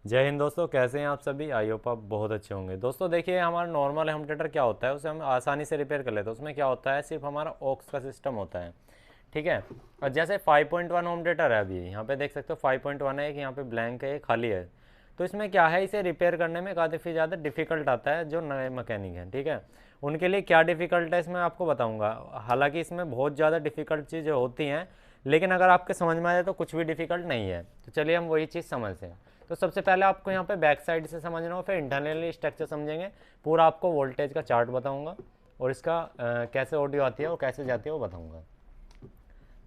जय हिंद दोस्तों, कैसे हैं आप सभी। आई होप आप बहुत अच्छे होंगे। दोस्तों देखिए, हमारा नॉर्मल होम थिएटर क्या होता है, उसे हम आसानी से रिपेयर कर लेते हैं। उसमें क्या होता है, सिर्फ हमारा ऑक्स का सिस्टम होता है, ठीक है। और जैसे 5.1 होम थिएटर है, अभी यहाँ पे देख सकते हो 5.1 है, एक यहाँ पे ब्लैंक है, एक खाली है। तो इसमें क्या है, इसे रिपेयर करने में काफ़ी ज़्यादा डिफिकल्ट आता है जो नए मैकेनिक हैं, ठीक है। उनके लिए क्या डिफ़िकल्ट है इसमें आपको बताऊंगा। हालांकि इसमें बहुत ज़्यादा डिफ़िकल्ट चीज़ें होती हैं, लेकिन अगर आपके समझ में आ जाए तो कुछ भी डिफ़िकल्ट नहीं है। तो चलिए हम वही चीज़ समझते हैं। तो सबसे पहले आपको यहाँ पे बैक साइड से समझना हो, फिर इंटरनली स्ट्रक्चर समझेंगे। पूरा आपको वोल्टेज का चार्ट बताऊंगा और इसका कैसे ऑडियो आती है और कैसे जाती है वो बताऊंगा।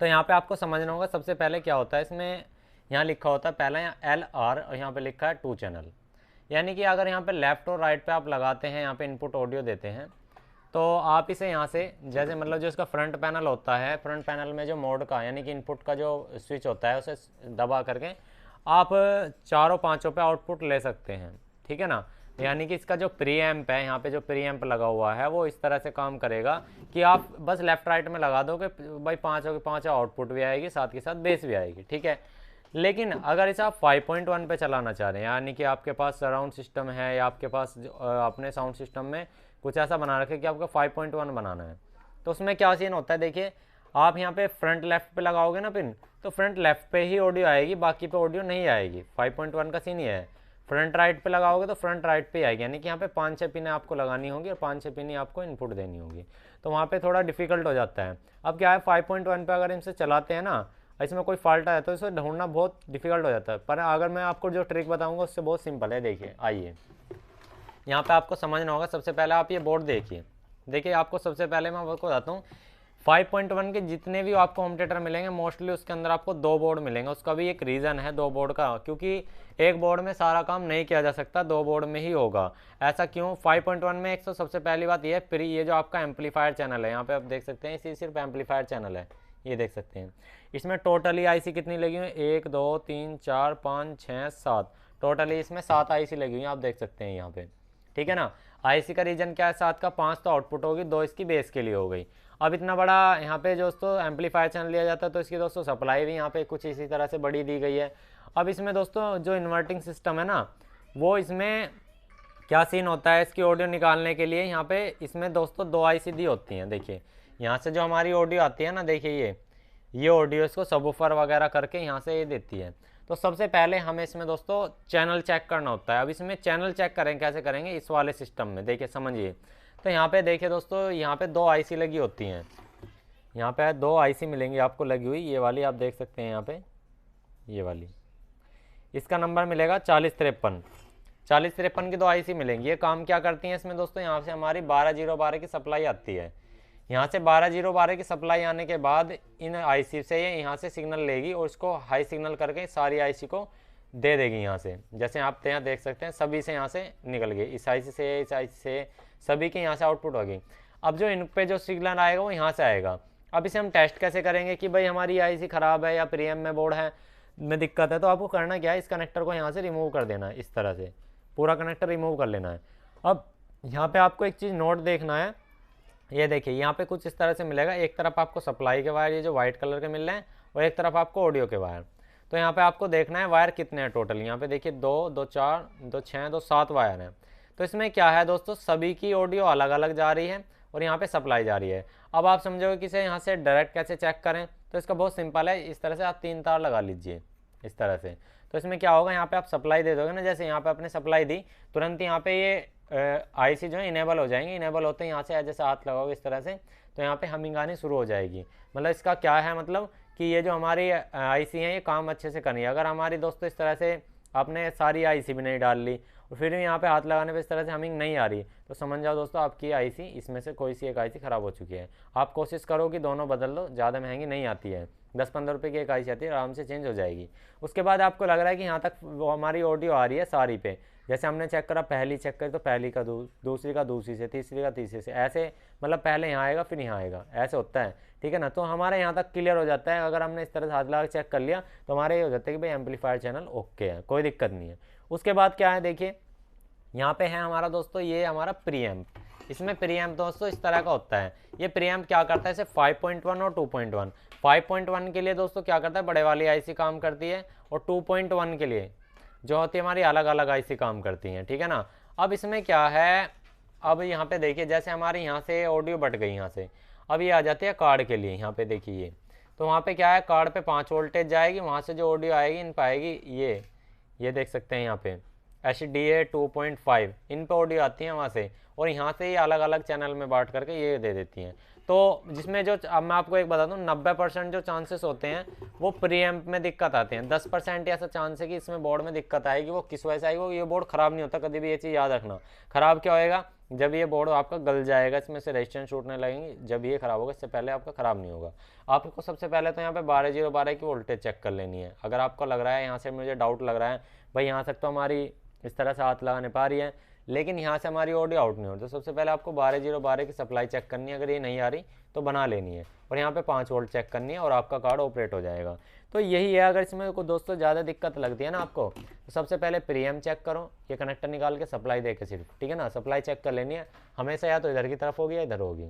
तो यहाँ पे आपको समझना होगा सबसे पहले क्या होता है इसमें। यहाँ लिखा होता है पहला यहाँ LR और यहाँ पे लिखा है 2 चैनल। यानी कि अगर यहाँ पे लेफ्ट और राइट पे आप लगाते हैं, यहाँ पे इनपुट ऑडियो देते हैं, तो आप इसे यहाँ से जैसे मतलब जो इसका फ्रंट पैनल होता है, फ्रंट पैनल में जो मोड का यानी कि इनपुट का जो स्विच होता है उसे दबा करके आप चारों पांचों पे आउटपुट ले सकते हैं, ठीक है ना। यानी कि इसका जो प्री एम्प है, यहाँ पे जो प्री एम्प लगा हुआ है वो इस तरह से काम करेगा कि आप बस लेफ्ट राइट में लगा दो कि भाई पाँचों के पाँच आउटपुट भी आएगी, साथ के साथ बेस भी आएगी, ठीक है। लेकिन अगर इसे आप 5.1 पे चलाना चाह रहे हैं, यानी कि आपके पास सराउंड सिस्टम है या आपके पास अपने साउंड सिस्टम में कुछ ऐसा बना रखे कि आपको 5.1 बनाना है, तो उसमें क्या सीन होता है देखिए। आप यहाँ पे फ्रंट लेफ्ट पे लगाओगे ना पिन, तो फ्रंट लेफ्ट पे ही ऑडियो आएगी, बाकी पे ऑडियो नहीं आएगी। 5.1 का सीन ये है। फ्रंट राइट पे लगाओगे तो फ्रंट राइट पे आएगी, यानी कि यहाँ पे 5-6 पिन आपको लगानी होगी और 5-6 पिन आपको इनपुट देनी होगी। तो वहाँ पे थोड़ा डिफिकल्ट हो जाता है। अब क्या है, 5.1 पे अगर इनसे चलाते हैं ना, इसमें कोई फॉल्ट आया तो इसे ढूंढना बहुत डिफिकल्ट हो जाता है। पर अगर मैं आपको जो ट्रिक बताऊंगा उससे बहुत सिंपल है। देखिए आइए, यहाँ पे आपको समझना होगा। सबसे पहले आप ये बोर्ड देखिए। देखिए आपको सबसे पहले मैं आपको बताता हूँ, 5.1 के जितने भी आपको होम थिएटर मिलेंगे मोस्टली उसके अंदर आपको 2 बोर्ड मिलेंगे। उसका भी एक रीज़न है 2 बोर्ड का, क्योंकि एक बोर्ड में सारा काम नहीं किया जा सकता, 2 बोर्ड में ही होगा। ऐसा क्यों? 5.1 में एक तो सबसे पहली बात ये है, ये जो आपका एम्पलीफायर चैनल है, यहाँ पे आप देख सकते हैं, इसी सिर्फ एम्पलीफायर चैनल है, ये देख सकते हैं। इसमें टोटली आईसी कितनी लगी हुई है, 1 2 3 4 5 6 7, टोटली इसमें 7 आईसी लगी हुई है, आप देख सकते हैं यहाँ पे, ठीक है ना। आईसी का रीजन क्या है, 7 का 5 तो आउटपुट होगी, 2 इसकी बेस के लिए हो गई। अब इतना बड़ा यहाँ पे दोस्तों एम्पलीफायर चैनल लिया जाता है, तो इसकी दोस्तों सप्लाई भी यहाँ पे कुछ इसी तरह से बड़ी दी गई है। अब इसमें दोस्तों जो इन्वर्टिंग सिस्टम है ना, वो इसमें क्या सीन होता है, इसकी ऑडियो निकालने के लिए यहाँ पे इसमें दोस्तों 2 आईसी दी होती हैं। देखिए यहाँ से जो हमारी ऑडियो आती है ना, देखिए ये ऑडियो इसको सबवूफर वगैरह करके यहाँ से ये देती है। तो सबसे पहले हमें इसमें दोस्तों चैनल चेक करना होता है। अब इसमें चैनल चेक करें, कैसे करेंगे, इस वाले सिस्टम में देखिए समझिए। तो यहाँ पे देखिए दोस्तों, यहाँ पे 2 आईसी लगी होती हैं। यहाँ पे 2 आईसी मिलेंगी आपको लगी हुई, ये वाली आप देख सकते हैं यहाँ पे, ये वाली, इसका नंबर मिलेगा 4053। 4053 की 2 आईसी मिलेंगी। ये काम क्या करती हैं इसमें दोस्तों, यहाँ से हमारी 12012 की सप्लाई आती है। यहाँ से 12012 की सप्लाई आने के बाद इन आईसी से ये यहाँ से सिग्नल लेगी और इसको हाई सिग्नल करके सारी आईसी को दे देगी यहाँ से। जैसे आप यहाँ देख सकते हैं, सभी से यहाँ से निकल गई, इस आईसी से, इस आईसी से, सभी के यहाँ से आउटपुट होगी। अब जो इन पे जो सिग्नल आएगा वो यहाँ से आएगा। अब इसे हम टेस्ट कैसे करेंगे कि भाई हमारी आईसी ख़राब है या प्रीएम में बोर्ड है में दिक्कत है, तो आपको करना क्या है, इस कनेक्टर को यहाँ से रिमूव कर देना है। इस तरह से पूरा कनेक्टर रिमूव कर लेना है। अब यहाँ पे आपको एक चीज़ नोट देखना है, ये देखिए यहाँ पे कुछ इस तरह से मिलेगा। एक तरफ आपको सप्लाई के वायर ये जो वाइट कलर के मिल रहे हैं, और एक तरफ आपको ऑडियो के वायर। तो यहाँ पे आपको देखना है वायर कितने हैं टोटल। यहाँ पे देखिए 2 2 4 2 6 2 7 वायर हैं। तो इसमें क्या है दोस्तों, सभी की ऑडियो अलग अलग जा रही है और यहाँ पे सप्लाई जा रही है। अब आप समझोगे कि इसे यहाँ से डायरेक्ट कैसे चेक करें, तो इसका बहुत सिंपल है। इस तरह से आप 3 तार लगा लीजिए इस तरह से। तो इसमें क्या होगा, यहाँ पे आप सप्लाई दे दोगे ना, जैसे यहाँ पे आपने सप्लाई दी, तुरंत यहाँ पे ये आईसी जो है इनेबल हो जाएंगे। इनेबल होते हैं यहाँ से जैसे हाथ लगाओगे इस तरह से, तो यहाँ पे हमिंग आनी शुरू हो जाएगी। मतलब इसका क्या है, मतलब कि ये जो हमारी आईसी है ये काम अच्छे से कर रही है। अगर हमारी दोस्तों इस तरह से आपने सारी आईसी भी नहीं डाल ली और फिर भी यहाँ पे हाथ लगाने पे इस तरह से हमिंग नहीं आ रही, तो समझ जाओ दोस्तों आपकी आईसी इसमें से कोई सी एक आईसी ख़राब हो चुकी है। आप कोशिश करो कि दोनों बदल लो, ज़्यादा महंगी नहीं आती है, 10-15 रुपये की एक आईसी आती है, आराम से चेंज हो जाएगी। उसके बाद आपको लग रहा है कि यहाँ तक वो हमारी ऑडियो आ रही है सारी पे, जैसे हमने चेक करा, पहली चेक करी तो पहली का दूसरी का दूसरी से, तीसरी का तीसरी से, ऐसे मतलब पहले यहाँ आएगा फिर यहाँ आएगा, ऐसे होता है, ठीक है ना। तो हमारे यहाँ तक क्लियर हो जाता है। अगर हमने इस तरह से हाथ लगा चेक कर लिया तो हमारे ये हो जाता है कि भाई एम्पलीफायर चैनल ओके है, कोई दिक्कत नहीं है। उसके बाद क्या है, देखिए यहाँ पे है हमारा दोस्तों, ये हमारा प्रीएम्प। इसमें प्रीएम्प दोस्तों इस तरह का होता है। ये प्रीएम्प क्या करता है, इसे 5.1 और 2.1, 5.1 के लिए दोस्तों क्या करता है, बड़े वाली आईसी काम करती है, और 2.1 के लिए जो होती है हमारी अलग अलग आईसी काम करती हैं, ठीक है ना। अब इसमें क्या है, अब यहाँ पे देखिए जैसे हमारे यहाँ से ऑडियो बट गई यहाँ से, अब ये आ जाती है कार्ड के लिए, यहाँ पे देखिए ये, तो वहाँ पे क्या है, कार्ड पे 5 वोल्टेज जाएगी, वहाँ से जो ऑडियो आएगी इन पे आएगी, ये देख सकते हैं यहाँ पे HDA 2.5 इन पे ऑडियो आती है वहाँ से, और यहाँ से ये अलग अलग चैनल में बांट करके ये दे देती हैं। तो जिसमें जो, अब मैं आपको एक बता दूँ, 90% जो चांसेस होते हैं वो प्री एम्प में दिक्कत आते हैं। 10% ऐसा चांस है कि इसमें बोर्ड में दिक्कत आएगी। वो किस वजह से आएगी, वो ये बोर्ड ख़राब नहीं होता कभी भी, ये चीज़ याद रखना। ख़राब क्या होएगा, जब ये बोर्ड आपका गल जाएगा, इसमें से रेजिस्टेंस छूटने लगेंगे, जब ये ख़राब होगा। इससे पहले आपका ख़राब नहीं होगा। आपको सबसे पहले तो यहाँ पे 12 की वोल्टेज चेक कर लेनी है। अगर आपको लग रहा है यहाँ से, मुझे डाउट लग रहा है भाई यहाँ तक तो हमारी इस तरह से हाथ लगाने पा रही है, लेकिन यहाँ से हमारी ऑडियो आउट नहीं हो, तो सबसे पहले आपको 12 की सप्लाई चेक करनी है। अगर ये नहीं आ रही तो बना लेनी है, और यहाँ पे 5 वोल्ट चेक करनी है, और आपका कार्ड ऑपरेट हो जाएगा। तो यही है। अगर इसमें को दोस्तों ज़्यादा दिक्कत लगती है ना आपको, तो सबसे पहले प्रीएम्प चेक करो, ये कनेक्टर निकाल के सप्लाई दे के सिर्फ, ठीक है ना, सप्लाई चेक कर लेनी है हमेशा, या तो इधर की तरफ होगी या इधर होगी।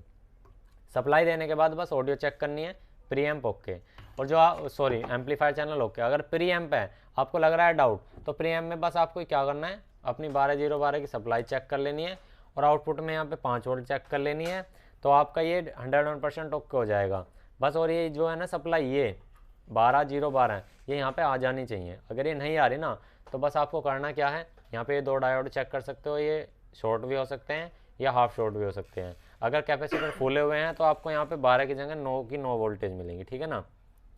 सप्लाई देने के बाद बस ऑडियो चेक करनी है, प्रीएम्प ओके, और जो सॉरी एम्पलीफायर चैनल ओके। अगर प्रीएम्प है, आपको लग रहा है डाउट, तो प्रीएम्प में बस आपको क्या करना है, अपनी 12 की सप्लाई चेक कर लेनी है, और आउटपुट में यहाँ पे 5 वोल्ट चेक कर लेनी है, तो आपका ये 101% ओके हो जाएगा बस। और ये जो है ना सप्लाई, ये 12 ये यहाँ पे आ जानी चाहिए। अगर ये नहीं आ रही ना, तो बस आपको करना क्या है, यहाँ पे ये 2 डायोड चेक कर सकते हो, ये शॉर्ट भी हो सकते हैं या हाफ शॉर्ट भी हो सकते हैं। अगर कैपेसिटर फूले हुए हैं तो आपको यहाँ पे 12 की जगह 9 की 9 वोल्टेज मिलेंगी, ठीक है ना।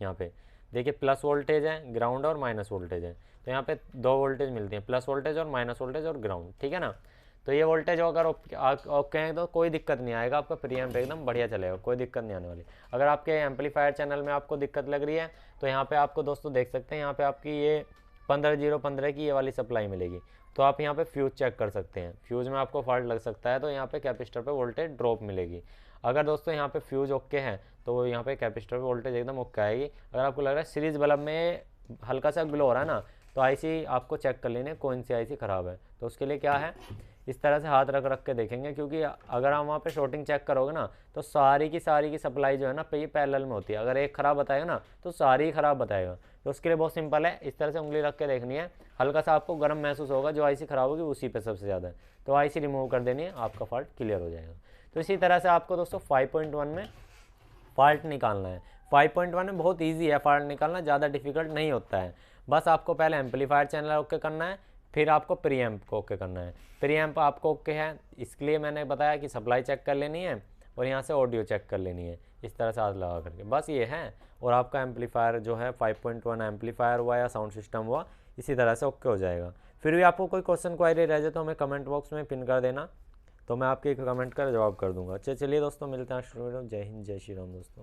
यहाँ पे देखिए प्लस वोल्टेज है, ग्राउंड और माइनस वोल्टेज है, तो यहाँ पे 2 वोल्टेज मिलती हैं, प्लस वोल्टेज और माइनस वोल्टेज और ग्राउंड, ठीक है ना। तो ये वोल्टेज अगर ओके हैं तो कोई दिक्कत नहीं आएगा, आपका प्रीएम्प एकदम बढ़िया चलेगा, कोई दिक्कत नहीं आने वाली। अगर आपके एम्पलीफायर चैनल में आपको दिक्कत लग रही है, तो यहाँ पे आपको दोस्तों देख सकते हैं, यहाँ पे आपकी ये 15015 की ये वाली सप्लाई मिलेगी। तो आप यहाँ पे फ्यूज चेक कर सकते हैं, फ्यूज में आपको फॉल्ट लग सकता है, तो यहाँ पे कैपेसिटर पे वोल्टेज ड्रॉप मिलेगी। अगर दोस्तों यहाँ पे फ्यूज ओके है, तो यहाँ पे कैपेसिटर पे वोल्टेज एकदम ओके आएगी। अगर आपको लग रहा है सीरीज बल्ब में हल्का सा ग्लो हो रहा है ना, तो आईसी आपको चेक कर लेनी है कौन सी आईसी ख़राब है। तो उसके लिए क्या है, इस तरह से हाथ रख रख के देखेंगे, क्योंकि अगर आप वहाँ पे शॉर्टिंग चेक करोगे ना, तो सारी की सप्लाई जो है ना ये पैरेलल में होती है। अगर एक ख़राब बताएगा ना, तो सारी ही ख़राब बताएगा। तो उसके लिए बहुत सिंपल है, इस तरह से उंगली रख के देखनी है, हल्का सा आपको गर्म महसूस होगा, जो आईसी ख़राब होगी उसी पे सबसे ज़्यादा है, तो आईसी रिमूव कर देनी है, आपका फॉल्ट क्लियर हो जाएगा। तो इसी तरह से आपको दोस्तों 5.1 में फॉल्ट निकालना है। 5.1 में बहुत ईजी है फॉल्ट निकालना, ज़्यादा डिफिकल्ट नहीं होता है। बस आपको पहले एम्पलीफायर चैनल ओके करना है, फिर आपको प्रीएम्प को ओके करना है। प्रीएम्प आपको ओके है, इसके लिए मैंने बताया कि सप्लाई चेक कर लेनी है, और यहाँ से ऑडियो चेक कर लेनी है, इस तरह से हाथ लगा करके, बस ये है। और आपका एम्पलीफायर जो है 5.1 एम्पलीफायर हुआ या साउंड सिस्टम हुआ, इसी तरह से ओके हो जाएगा। फिर भी आपको कोई क्वेश्चन क्वायरी रह जाए तो हमें कमेंट बॉक्स में पिन कर देना, तो मैं आपके कमेंट का जवाब कर दूंगा। चलिए दोस्तों, मिलते हैं। जय हिंद, जय श्री राम दोस्तों।